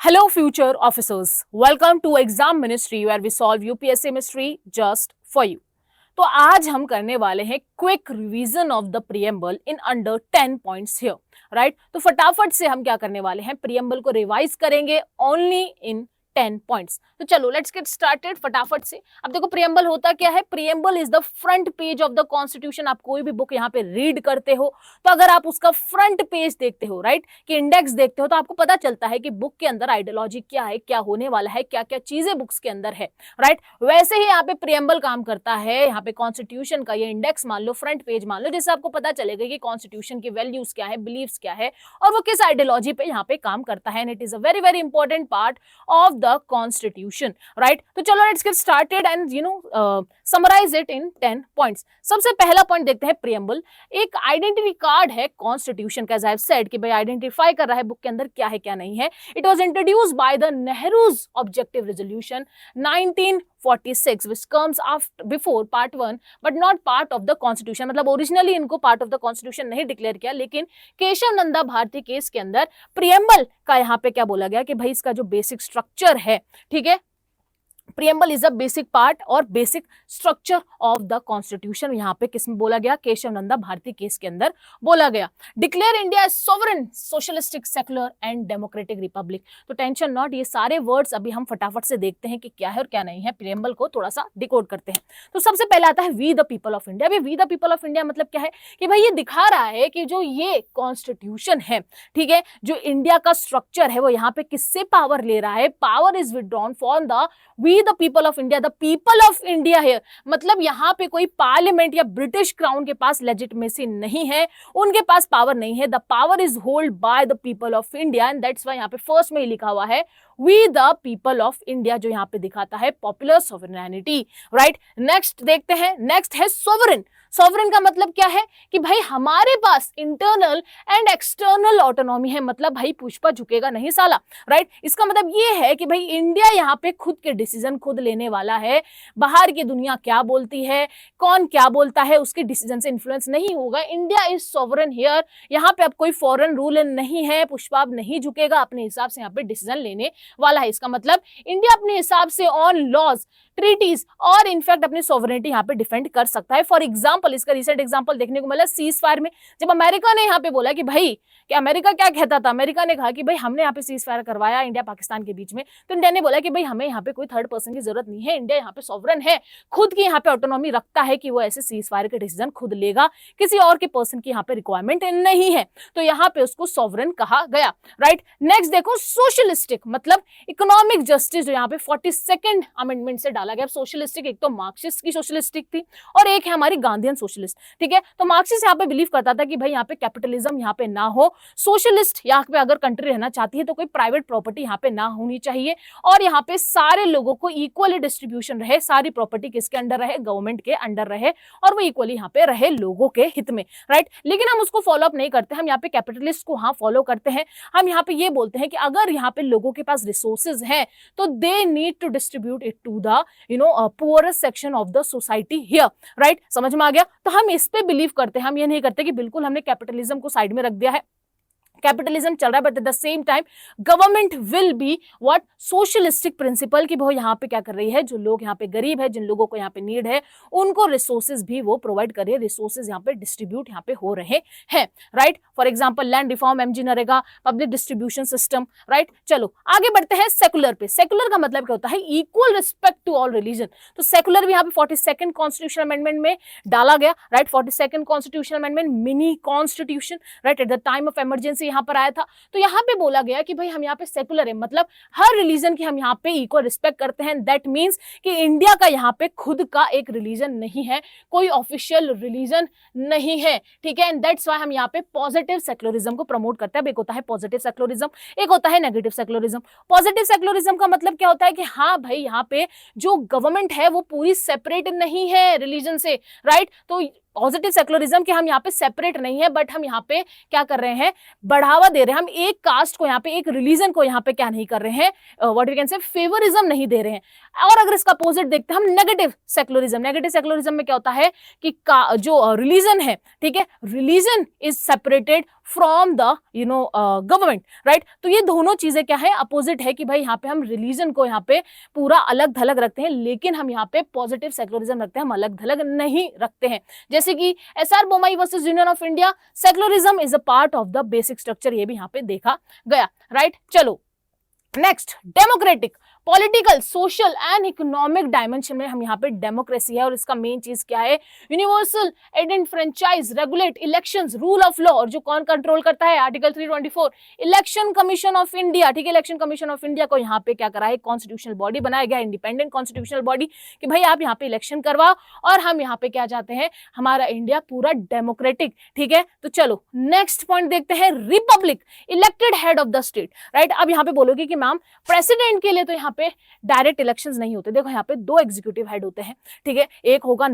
Hello, future officers. Welcome to Exam Ministry, where we solve UPSC mystery just for you. तो आज हम करने वाले हैं quick revision of the preamble in under 10 points here, right. तो फटाफट से हम क्या करने वाले हैं, प्रियम्बल को रिवाइज करेंगे ओनली इन 10 पॉइंट्स। तो चलो लेट्स गेट स्टार्टेड फटाफट से। अब देखो प्रियम्बल होता क्या है, preamble is the front page of the constitution. आप कोई भी बुक यहाँ पे रीड करते हो तो अगर आप उसका फ्रंट पेज देखते हो, राइट, कि इंडेक्स देखते हो, तो आपको पता चलता है कि बुक के अंदर आइडियोलॉजी क्या है, क्या होने वाला है, क्या क्या चीजें बुक्स के अंदर है, राइट। वैसे ही यहाँ पे प्रियम्बल काम करता है। यहाँ पे कॉन्स्टिट्यूशन का ये इंडेक्स मान लो, फ्रंट पेज मान लो, जिससे आपको पता चलेगा कि कॉन्स्टिट्यूशन की वैल्यूज क्या है, बिलीव्स क्या है और वो किस आइडियोलॉजी पे यहाँ पे काम करता है। And it is a very very important part of the constitution, right. तो चलो let's get started and summarise it in 10 points. सबसे पहला पॉइंट देखते हैं, प्रियम्बल एक आइडेंटिटी कार्ड है कॉन्स्टिट्यूशन का। एज आई हैव सेड कि भाई आइडेंटिफाई कर रहा है बुक के अंदर क्या है क्या नहीं है। It was introduced by the Nehru's objective resolution 1946 which comes after before part 1 but not part of the constitution। मतलब ओरिजिनली इनको पार्ट ऑफ द कॉन्स्टिट्यूशन नहीं डिक्लेयर किया, लेकिन केशव नंदा भारती केस के अंदर प्रियम्बल का यहाँ पे क्या बोला गया कि भाई इसका जो बेसिक स्ट्रक्चर है, ठीक है, preamble is a basic part और basic structure of the constitution. यहाँ पे किसमें बोला गया, केशव नंदा भारती केस के अंदर बोला गया। Declare India sovereign socialistic secular and democratic Republic. तो टेंशन नॉट, ये सारे वर्ड्स अभी हम फटाफट से देखते हैं कि क्या है और क्या नहीं है। प्रियम्बल को थोड़ा सा डिकोड करते हैं। तो सबसे पहले आता है we the people of India. We the people of India मतलब क्या है कि भाई ये दिखा रहा है कि जो ये कॉन्स्टिट्यूशन है, ठीक है, जो इंडिया का स्ट्रक्चर है, वो यहाँ पे किससे पावर ले रहा है। Power is withdrawn from the we the people of India. The people of India है, मतलब यहाँ पे कोई पार्लियामेंट या ब्रिटिश क्राउन के पास लेजिटिमेसी नहीं है, उनके पास पावर नहीं है। The power is hold by the people of India and that's why यहाँ पे फर्स्ट में ही लिखा हुआ है we the people of India, जो यहाँ पे दिखाता है पॉपुलर सोवरेनिटी, राइट। नेक्स्ट देखते हैं, नेक्स्ट है सोवरेन। सोवरेन का मतलब क्या है कि भाई हमारे पास इंटरनल एंड एक्सटर्नल ऑटोनॉमी है, मतलब भाई पुष्पा झुकेगा नहीं साला, राइट। इसका मतलब ये है कि भाई इंडिया यहाँ पे खुद के डिसीजन खुद लेने वाला है। बाहर की दुनिया क्या बोलती है, कौन क्या बोलता है, उसके डिसीजन से इन्फ्लुएंस नहीं होगा। India is sovereign here. यहाँ पे अब कोई फॉरेन रूल नहीं है, पुष्पा अब नहीं झुकेगा, अपने हिसाब से यहाँ पे डिसीजन लेने वाला है। इसका मतलब इंडिया अपने हिसाब से ऑन लॉज, ट्रीटीज और इनफैक्ट अपनी सोवरेनिटी यहाँ पे डिफेंड कर सकता है। फॉर एग्जांपल, इसका रिसेंट एग्जांपल देखने को मिला सीज फायर में, जब अमेरिका ने यहाँ पे बोला कि भाई, कि अमेरिका क्या कहता था, अमेरिका ने कहा कि भाई हमने यहाँ पे सीज फायर करवाया इंडिया पाकिस्तान के बीच में, तो इंडिया ने बोला कि भाई हमें यहाँ पे कोई थर्ड पर्सन की जरूरत नहीं है, इंडिया यहाँ पे सॉवरेन है, खुद की यहाँ पे ऑटोनॉमी रखता है कि वो ऐसे सीज फायर के डिसीजन खुद लेगा, किसी और के पर्सन की यहाँ पे रिक्वायरमेंट नहीं है, तो यहाँ पे उसको सॉवरेन कहा गया, राइट। नेक्स्ट देखो, सोशलिस्टिक मतलब इकोनॉमिक जस्टिस, जो यहाँ पे 42nd अमेंडमेंट से डाला गया। सोशलिस्टिक एक तो मार्क्सिस्ट की सोशलिस्टिक थी और एक है हमारी गांधीयन सोशलिस्ट, ठीक है। तो मार्क्सिस्ट यहाँ पे बिलीव करता था कि भाई यहाँ पे कैपिटलिज्म यहाँ पे ना हो। सोशलिस्ट यहाँ पे अगर कंट्री रहना चाहती है तो कोई प्राइवेट प्रॉपर्टी यहाँ पे ना होनी चाहिए और यहाँ पे सारे लोगों को इक्वली डिस्ट्रीब्यूशन रहे, सारी प्रॉपर्टी किसके अंडर रहे, गवर्नमेंट के अंडर रहे और वो इक्वली यहाँ पे रहे लोगों के हित में, राइट। लेकिन हम उसको फॉलो अप नहीं करते, हम यहाँ पे कैपिटलिस्ट को हाँ फॉलो करते हैं। हम यहाँ पे ये बोलते हैं कि अगर यहाँ पे लोगों के पास रिसोर्सेज हैं तो they need to distribute it to the poorest section of the society here, right. समझ में आ गया। तो हम इस पे बिलीव करते हैं, हम ये नहीं करते कि बिल्कुल हमने कैपिटलिज्म को साइड में रख दिया है, कैपिटलिज्म चल रहा है, but at the same time government will be what socialistic principle, कि वो यहाँ पे क्या कर रही है, जो लोग यहाँ पे गरीब है, जिन लोगों को यहाँ पे नीड है, उनको रिसोर्सेज भी वो प्रोवाइड कर रही है, रिसोर्सेज यहाँ पे डिस्ट्रीब्यूट यहाँ पे हो रहे हैं, right. For example land reform, MG NREGA, public distribution system, right. चलो आगे बढ़ते हैं सेकुलर पे। सेकुलर का मतलब क्या होता है, equal respect to all religion. तो सेकुलर भी यहाँ पे 42nd कॉन्स्टिट्यूशनल अमेंडमेंट में डाला गया, right. 42nd constitutional amendment, mini constitution, right, at the time of emergency यहाँ पर आया था। तो यहाँ पे बोला गया कि भाई हम यहाँ पे सेकुलर है, मतलब हर रिलीजन की हम यहाँ पे इक्वल रिस्पेक्ट करते हैं। दैट मींस कि इंडिया का यहाँ पे खुद का एक रिलीजन नहीं है, कोई ऑफिशियल रिलीजन नहीं है, ठीक है। एंड दैट्स व्हाई हम यहाँ पे पॉजिटिव सेक्युलरिज्म को प्रमोट करते हैं। एक होता है पॉजिटिव सेक्युलरिज्म, एक होता है नेगेटिव सेक्युलरिज्म। पॉजिटिव सेक्युलरिज्म का मतलब क्या होता है कि हाँ भाई यहाँ पे जो गवर्नमेंट है वो पूरी सेपरेट नहीं है रिलीजन से, राइट। तो पॉजिटिव सेक्युलरिज्म के हम यहाँ पे सेपरेट नहीं है, बट हम यहाँ पे क्या कर रहे हैं, बढ़ावा दे रहे हैं। हम एक कास्ट को यहाँ पे, एक रिलीजन को यहाँ पे क्या नहीं कर रहे हैं, what we can say favouritism नहीं दे रहे हैं। और अगर इसका अपोजिट देखते हैं हम, नेगेटिव सेक्युलरिज्म। नेगेटिव सेक्युलरिज्म में क्या होता है कि जो रिलीजन है, ठीक है, religion is separated from the government, right. तो ये दोनों चीजें क्या है, अपोजिट है कि भाई यहाँ पे हम रिलीजन को यहाँ पे पूरा अलग थलग रखते हैं, लेकिन हम यहाँ पे पॉजिटिव सेक्युलरिज्म रखते हैं, हम अलग थलग नहीं रखते हैं। जैसे कि SR Bommai versus union of India, secularism is a part of the basic structure, ये भी यहाँ पे देखा गया, राइट। चलो next, democratic, political, social and economic dimension में हम यहाँ पे डेमोक्रेसी है, और इसका मेन चीज क्या है, universal and franchise, regulate elections, rule of law, और जो कौन कंट्रोल करता है, article 324, election commission of India, ठीक है। इलेक्शन कमीशन ऑफ इंडिया को यहाँ पे क्या करा है, कॉन्स्टिट्यूशनल बॉडी बनाया गया, इंडिपेंडेंट कॉन्स्टिट्यूशनल बॉडी, कि भाई आप यहाँ पे इलेक्शन करवाओ, और हम यहाँ पे क्या चाहते हैं, हमारा इंडिया पूरा डेमोक्रेटिक, ठीक है। तो चलो नेक्स्ट पॉइंट देखते हैं, Republic, elected head of the state, right. अब यहाँ पे बोलोगे कि मैम प्रेसिडेंट के लिए तो यहाँ पे डायरेक्ट इलेक्शंस नहीं होते, देखो यहाँ पे दो एग्जीक्यूटिव हेड होते हैं, ठीक है। एक होगा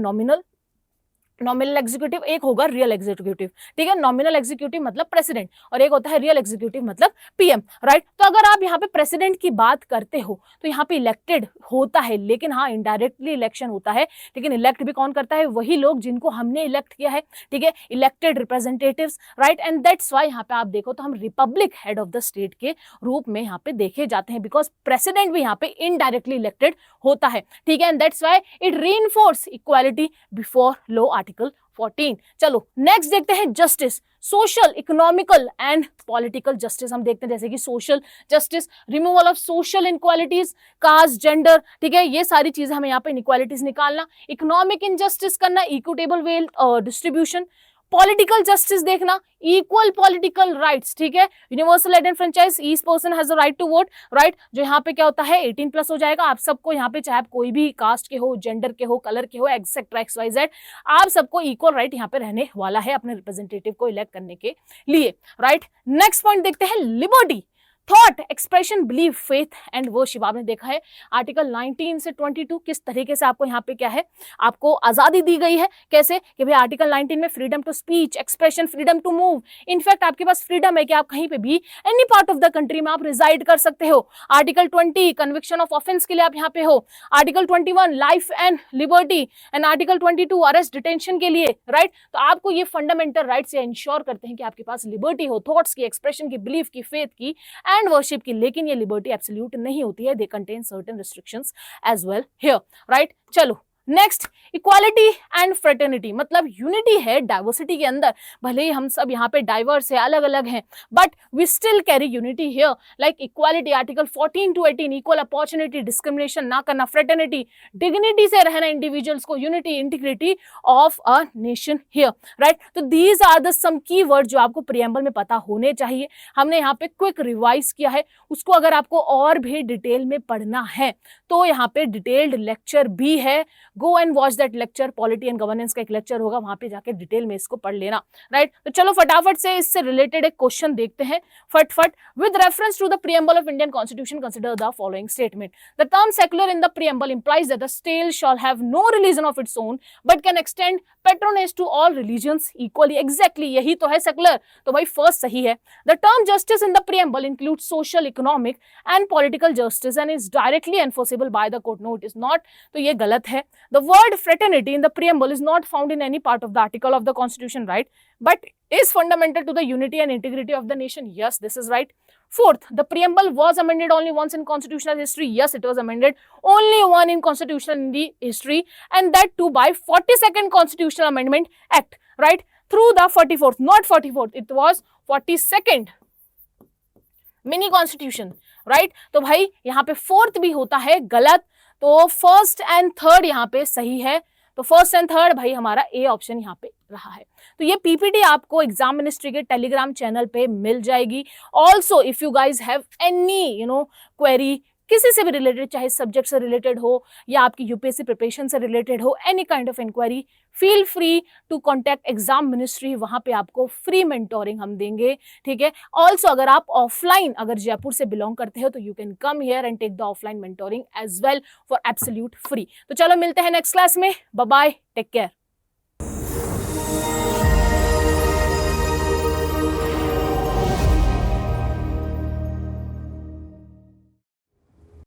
नॉमिनल एग्जीक्यूटिव, एक होगा रियल एग्जीक्यूटिव, ठीक है। नॉमिनल एग्जीक्यूटिव मतलब प्रेसिडेंट, और एक होता है रियल एग्जीक्यूटिव मतलब पीएम, राइट। तो अगर आप यहाँ पे प्रेसिडेंट की बात करते हो तो यहाँ पे इलेक्टेड होता है, लेकिन हाँ इनडायरेक्टली इलेक्शन होता है, लेकिन इलेक्ट भी कौन करता है, वही लोग जिनको हमने इलेक्ट किया है, ठीक है, elected representatives, right. And that's Y यहाँ पे आप देखो तो हम Republic head of the state के रूप में यहाँ पे देखे जाते हैं, बिकॉज प्रेसिडेंट भी यहाँ पे इनडायरेक्टली इलेक्टेड होता है, ठीक है। And that's why it reinforce equality before law, article 14। चलो नेक्स्ट देखते हैं, justice, social, economical and political justice हम देखते हैं, जैसे कि social justice, removal of social inequalities, caste, gender, ठीक है, ये सारी चीजें हमें यहाँ पे इनक्वालिटीज निकालना, इकोनॉमिक इनजस्टिस करना, equitable wealth distribution, political justice देखना, इक्वल पॉलिटिकल राइट्स, ठीक है, universal and franchise, each person has the right to vote, right. जो यहाँ पे क्या होता है 18+ हो जाएगा, आप सबको यहाँ पे चाहे आप कोई भी कास्ट के हो, जेंडर के हो, कलर के हो, एक्सेट्रा XYZ, आप सबको इक्वल राइट यहाँ पे रहने वाला है अपने रिप्रेजेंटेटिव को इलेक्ट करने के लिए, राइट। नेक्स्ट पॉइंट देखते हैं, liberty, thought, expression, believe, faith and worship. आपने देखा है आर्टिकल 19 से 22 किस तरीके से आपको यहाँ पे क्या है, आपको आजादी दी गई है, कैसे कि भाई आर्टिकल 19 में freedom to speech, expression, freedom to move, in fact आपके पास फ्रीडम है कि आप कहीं पे भी any part of the country में आप रिजाइड कर सकते हो। आर्टिकल 20 कन्विक्शन ऑफ ऑफेंस के लिए आप यहाँ पे हो, article 21 life and liberty, and article 22 arrest detention के लिए, राइट। तो आपको ये फंडामेंटल राइट्स इंश्योर करते हैं कि आपके पास लिबर्टी हो, थॉट्स की, एक्सप्रेशन की, बिलीफ की, फेथ की एंड वर्शिप की, लेकिन ये लिबर्टी एब्सोल्यूट नहीं होती है, they contain certain restrictions as well here, right. चलो नेक्स्ट, इक्वालिटी एंड फ्रेटर्निटी, मतलब यूनिटी है डाइवर्सिटी के अंदर, भले ही हम सब यहाँ पे डाइवर्स है, अलग अलग हैं, but we still carry unity here, like equality article 14 to 18, equal opportunity, discrimination ना करना, फ्रेटर्निटी, डिग्निटी से रहना इंडिविजुअल्स को, unity, integrity of a nation here, right. तो these are the some key word जो आपको प्रीएम्बल में पता होने चाहिए। हमने यहाँ पे क्विक रिवाइज किया है, उसको अगर आपको और भी डिटेल में पढ़ना है तो यहाँ पे डिटेल्ड लेक्चर भी है, go and watch that lecture, polity and governance का एक लेक्चर होगा, वहां पे जाके डिटेल में इसको पढ़ लेना, राइट। तो चलो फटाफट से इससे रिलेटेड एक क्वेश्चन देखते हैं, फटफट। With reference to the preamble of Indian constitution consider the following statement, the term secular in the preamble implies that the state shall have no religion of its own but can extend patronage to all religions equally, exactly यही तो है secular, तो भाई first सही है। The term justice in the preamble includes social, economic and political justice and is directly enforceable by the court, no it is not, तो ये गलत है। The word fraternity in the preamble is not found in any part of the article of the constitution, right, but is fundamental to the unity and integrity of the nation, yes this is right। Fourth, the preamble was amended only once in constitutional history, yes it was amended only one in constitutional history, and that too by 42nd constitutional amendment act, right, through the 44th, not 44th, it was 42nd mini constitution, right. तो भाई यहाँ पे fourth भी होता है गलत, तो first and third यहाँ पे सही है, तो फर्स्ट एंड थर्ड भाई हमारा ए ऑप्शन यहाँ पे रहा है। तो ये पीपीटी आपको एग्जाम मिनिस्ट्री के टेलीग्राम चैनल पे मिल जाएगी। Also if you guys have any query किसी से भी रिलेटेड, चाहे सब्जेक्ट से रिलेटेड हो या आपकी यूपीएससी प्रिपरेशन से रिलेटेड हो, any kind of inquiry, feel free to contact exam ministry, वहां पे आपको फ्री मेंटोरिंग हम देंगे, ठीक है। ऑल्सो अगर आप ऑफलाइन अगर जयपुर से बिलोंग करते हो तो you can come here and take the offline mentoring as well for absolute free. तो चलो मिलते हैं नेक्स्ट क्लास में, बाय बाय, टेक केयर।